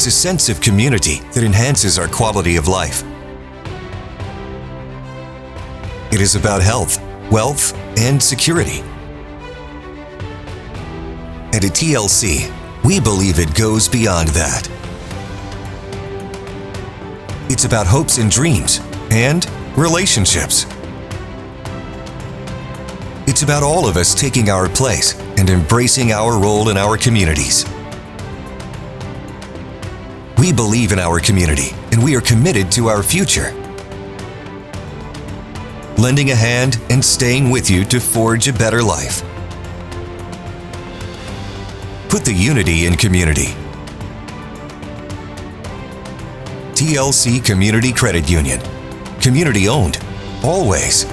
It's a sense of community that enhances our quality of life. It is about health, wealth, and security. And at TLC, we believe it goes beyond that. It's about hopes and dreams and relationships. It's about all of us taking our place and embracing our role in our communities. We believe in our community, and we are committed to our future. Lending a hand and staying with you to forge a better life. Put the unity in community. TLC Community Credit Union. Community owned, always.